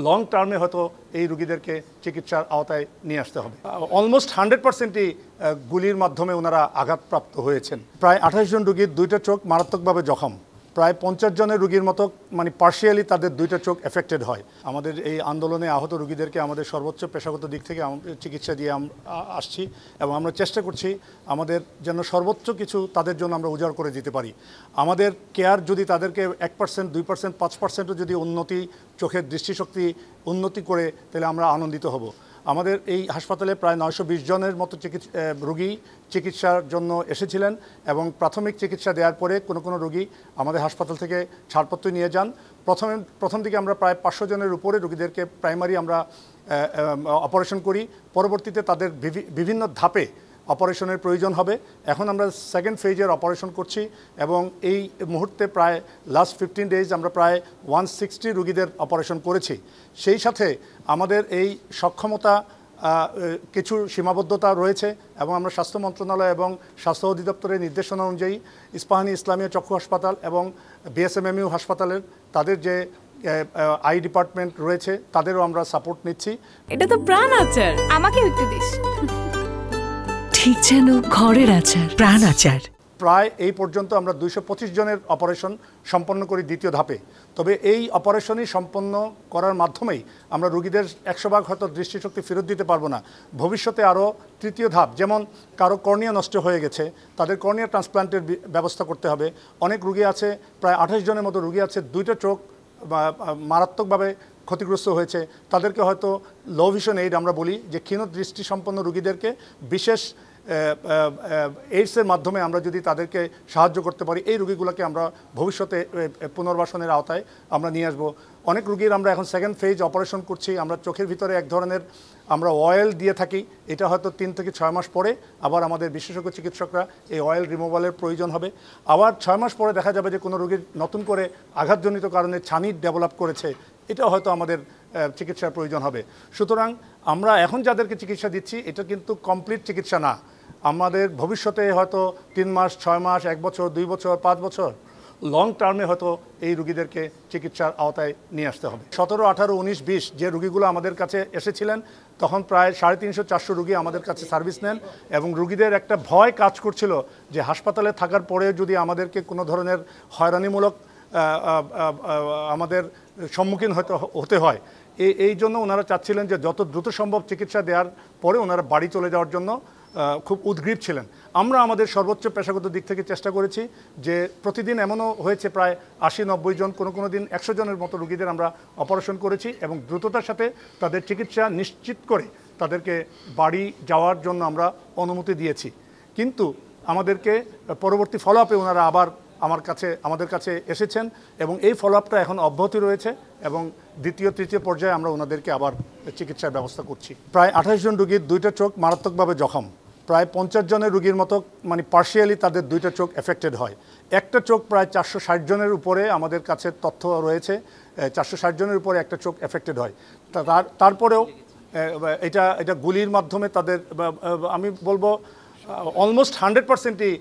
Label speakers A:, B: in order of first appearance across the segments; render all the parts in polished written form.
A: Long টার্মে হয়তো এই রোগীদেরকে চিকিৎসার আওতায় নিয়ে আসতে হবে। অলমোস্ট 100%ই গুলির মাধ্যমে ওনারা আঘাতপ্রাপ্ত হয়েছেন। প্রায় 28 জন রোগীর দুইটা চোখ মারাত্মকভাবে জখম। প্রায় 50 জনের রোগীর মতো পার্শিয়ালি তাদের দুইটা চোখ এফেক্টেড হয়। আমাদের এই আন্দোলনে আহত রোগীদেরকে আমাদের সর্বোচ্চ পেশাগত দিক থেকে চিকিৎসা দিয়ে আসছি এবং আমরা চেষ্টা করছি আমাদের যেন সর্বোচ্চ কিছু তাদের জন্য আমরা উজাড় করে দিতে পারি। আমাদের কেয়ার যদি তাদেরকে 1%, 2%, 5%ও যদি উন্নতি, চোখের দৃষ্টিশক্তি উন্নতি করে, তাহলে আমরা আনন্দিত হব। আমাদের এই হাসপাতালে প্রায় 920 জনের মতো রোগী চিকিৎসার জন্য এসেছিলেন এবং প্রাথমিক চিকিৎসা দেওয়ার পরে কোনো রোগী আমাদের হাসপাতাল থেকে ছাড়পত্র নিয়ে যান। প্রথম দিকে আমরা প্রায় 500 জনের উপরে রোগীদেরকে প্রাইমারি আমরা অপারেশন করি। পরবর্তীতে তাদের বিভিন্ন ধাপে অপারেশনের প্রয়োজন হবে। এখন আমরা সেকেন্ড ফেজের অপারেশন করছি এবং এই মুহূর্তে প্রায় লাস্ট 15 ডেজ আমরা প্রায় 160 রোগীদের অপারেশন করেছি। সেই সাথে আমাদের এই সক্ষমতা কিছু সীমাবদ্ধতা রয়েছে এবং আমরা স্বাস্থ্য মন্ত্রণালয় এবং স্বাস্থ্য অধিদপ্তরের নির্দেশনা অনুযায়ী ইস্পাহানী ইসলামিয়া চক্ষু হাসপাতাল এবং বিএসএমএমইউ হাসপাতালের তাদের যে আই ডিপার্টমেন্ট রয়েছে তাদেরও আমরা সাপোর্ট নিচ্ছি।
B: এটা তো প্রাণ আচার, আমাকে একটু দিস।
C: ঠিক যেন ঘরের আচার, প্রাণ আচার।
A: প্রায় এই পর্যন্ত আমরা 225 জনের অপারেশন সম্পন্ন করি দ্বিতীয় ধাপে। তবে এই অপারেশনই সম্পন্ন করার মাধ্যমেই আমরা রোগীদের 100% হয়তো দৃষ্টিশক্তি ফেরত দিতে পারবো না। ভবিষ্যতে আরও তৃতীয় ধাপ, যেমন কারো কর্নিয়া নষ্ট হয়ে গেছে, তাদের কর্নিয়া ট্রান্সপ্লান্টের ব্যবস্থা করতে হবে। অনেক রোগী আছে, প্রায় 28 জনের মতো রোগী আছে দুইটা চোখ মারাত্মকভাবে ক্ষতিগ্রস্ত হয়েছে। তাদেরকে হয়তো লো ভিশন এইড আমরা বলি, যে ক্ষীণ দৃষ্টি সম্পন্ন রোগীদেরকে বিশেষ এইডসের মাধ্যমে আমরা যদি তাদেরকে সাহায্য করতে পারি, এই রোগীগুলোকে আমরা ভবিষ্যতে পুনর্বাসনের আওতায় আমরা নিয়ে আসবো। অনেক রোগীর আমরা এখন সেকেন্ড ফেজ অপারেশন করছি। আমরা চোখের ভিতরে এক ধরনের আমরা অয়েল দিয়ে থাকি। এটা হয়তো 3 থেকে 6 মাস পরে আবার আমাদের বিশেষজ্ঞ চিকিৎসকরা এই অয়েল রিমুভালের প্রয়োজন হবে। আবার 6 মাস পরে দেখা যাবে যে কোনো রোগীর নতুন করে আঘাতজনিত কারণে ছানি ডেভেলপ করেছে, এটা হয়তো আমাদের চিকিৎসার প্রয়োজন হবে। সুতরাং আমরা এখন যাদেরকে চিকিৎসা দিচ্ছি এটা কিন্তু কমপ্লিট চিকিৎসা না। আমাদের ভবিষ্যতে হয়তো 3 মাস, 6 মাস, 1 বছর, 2 বছর, 5 বছর লং টার্মে হয়তো এই রোগীদেরকে চিকিৎসার আওতায় নিয়ে আসতে হবে। 17, 18, 19, 20 যে রোগীগুলো আমাদের কাছে এসেছিলেন তখন প্রায় 350-400 রোগী আমাদের কাছে সার্ভিস নেন এবং রোগীদের একটা ভয় কাজ করছিল যে হাসপাতালে থাকার পরে যদি আমাদেরকে কোনো ধরনের হয়রানিমূলক আমাদের সম্মুখীন হতে হয়, এই জন্য ওনারা চাচ্ছিলেন যে যত দ্রুত সম্ভব চিকিৎসা দেওয়ার পরে ওনারা বাড়ি চলে যাওয়ার জন্য খুব উদ্গ্রীব ছিলেন। আমরা আমাদের সর্বোচ্চ পেশাগত দিক থেকে চেষ্টা করেছি যে প্রতিদিন এমনও হয়েছে প্রায় 80-90 জন, কোনো দিন 100 জনের মতো রোগীদের আমরা অপারেশন করেছি এবং দ্রুততার সাথে তাদের চিকিৎসা নিশ্চিত করে তাদেরকে বাড়ি যাওয়ার জন্য আমরা অনুমতি দিয়েছি। কিন্তু আমাদেরকে পরবর্তী ফলো আপে ওনারা আবার আমাদের কাছে এসেছেন এবং এই ফলো আপটা এখন অব্যাহতি রয়েছে এবং দ্বিতীয়, তৃতীয় পর্যায়ে আমরা ওনাদেরকে আবার চিকিৎসার ব্যবস্থা করছি। প্রায় 28 জন রোগীর দুইটা চোখ মারাত্মকভাবে জখম। প্রায় 50 জনের রোগীর মতো পার্শিয়ালি তাদের দুইটা চোখ এফেক্টেড হয়। একটা চোখ প্রায় 460 জনের উপরে আমাদের কাছে তথ্য রয়েছে, 460 জনের উপরে একটা চোখ এফেক্টেড হয়। তারপরেও এটা গুলির মাধ্যমে তাদের, আমি বলবো অলমোস্ট 100%ই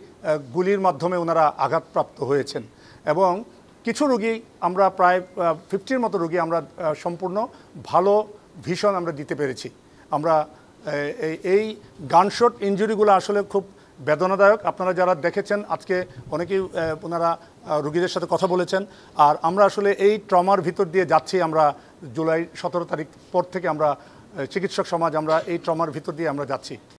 A: গুলির মাধ্যমে ওনারা আঘাতপ্রাপ্ত হয়েছেন এবং কিছু রোগী আমরা প্রায় 50-র মতো রোগী আমরা সম্পূর্ণ ভালো ভিশন আমরা দিতে পেরেছি। আমরা এই গানশট ইনজুরিগুলো আসলে খুব বেদনাদায়ক। আপনারা যারা দেখেছেন আজকে অনেকেই ওনারা রোগীদের সাথে কথা বলেছেন। আর আমরা আসলে এই ট্রমার ভিতর দিয়ে যাচ্ছি। আমরা জুলাই 17 তারিখ পর থেকে আমরা চিকিৎসক সমাজ আমরা এই ট্রমার ভিতর দিয়ে আমরা যাচ্ছি।